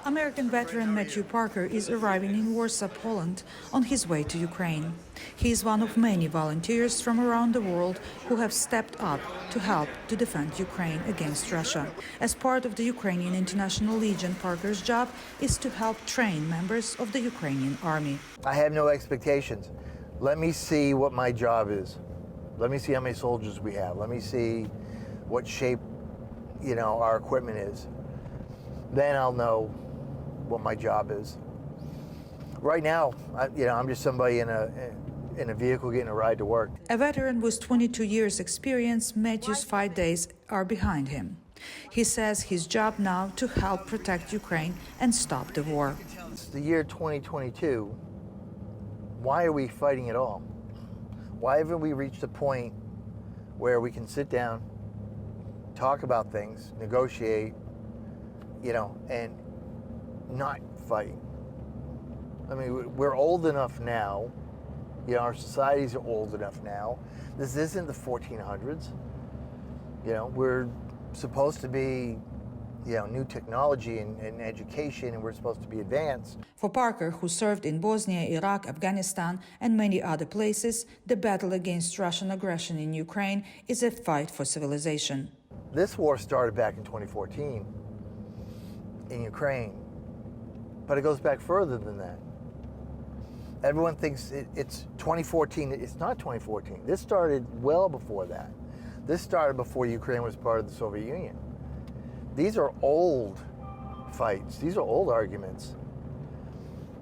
American veteran Matthew Parker is arriving in Warsaw, Poland, on his way to Ukraine. He is one of many volunteers from around the world who have stepped up to help to defend Ukraine against Russia. As part of the Ukrainian International Legion, Parker's job is to help train members of the Ukrainian army. I have no expectations. Let me see what my job is. Let me see how many soldiers we have. Let me see what shape, our equipment is. Then I'll know what my job is. Right now, I'm just somebody in a vehicle getting a ride to work. A veteran with 22 years experience, Matthew's 5 days are behind him. He says his job now to help protect Ukraine and stop the war. It's the year 2022. Why are we fighting at all? Why haven't we reached a point where we can sit down, talk about things, negotiate, and not fight? I mean, we're old enough now. Our societies are old enough now. This isn't the 1400s. We're supposed to be, new technology and education, and we're supposed to be advanced. For Parker, who served in Bosnia, Iraq, Afghanistan, and many other places, the battle against Russian aggression in Ukraine is a fight for civilization. This war started back in 2014 in Ukraine, but it goes back further than that. Everyone thinks it's 2014. It's not 2014. This started well before that. This started before Ukraine was part of the Soviet Union. These are old fights. These are old arguments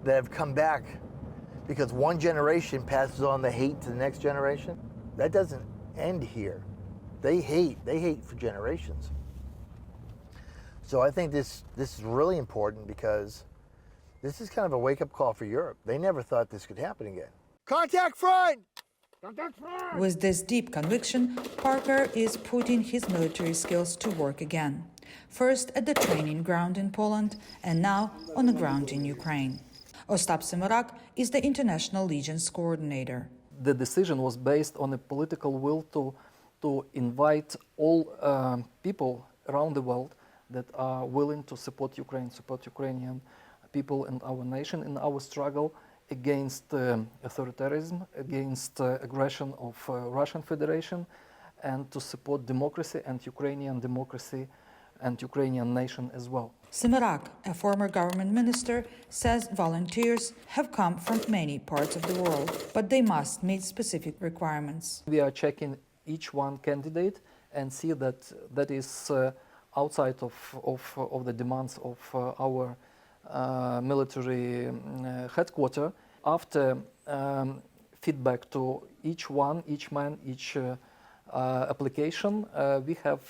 that have come back because one generation passes on the hate to the next generation. That doesn't end here. They hate for generations. So I think this is really important because this is kind of a wake-up call for Europe. They never thought this could happen again. Contact front! Contact front! With this deep conviction, Parker is putting his military skills to work again. First at the training ground in Poland, and now on the ground in Ukraine. Ostap Simorak is the International Legion's coordinator. The decision was based on a political will to invite all people around the world that are willing to support Ukraine, support Ukrainian people and our nation in our struggle against authoritarianism, against aggression of Russian Federation, and to support democracy and Ukrainian democracy and Ukrainian nation as well. Simorak, a former government minister, says volunteers have come from many parts of the world, but they must meet specific requirements. We are checking each one candidate and see that is outside of the demands of our military headquarters. After feedback to each one, each man, each application, we have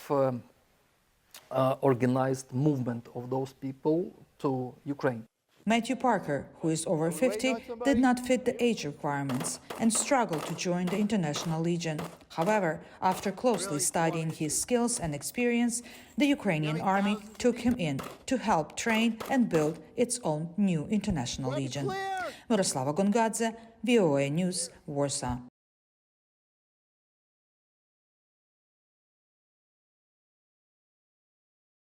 organized movement of those people to Ukraine. Matthew Parker, who is over 50, did not fit the age requirements and struggled to join the International Legion. However, after closely studying his skills and experience, the Ukrainian army took him in to help train and build its own new International Legion. Myroslava, Gongadze, VOA News, Warsaw.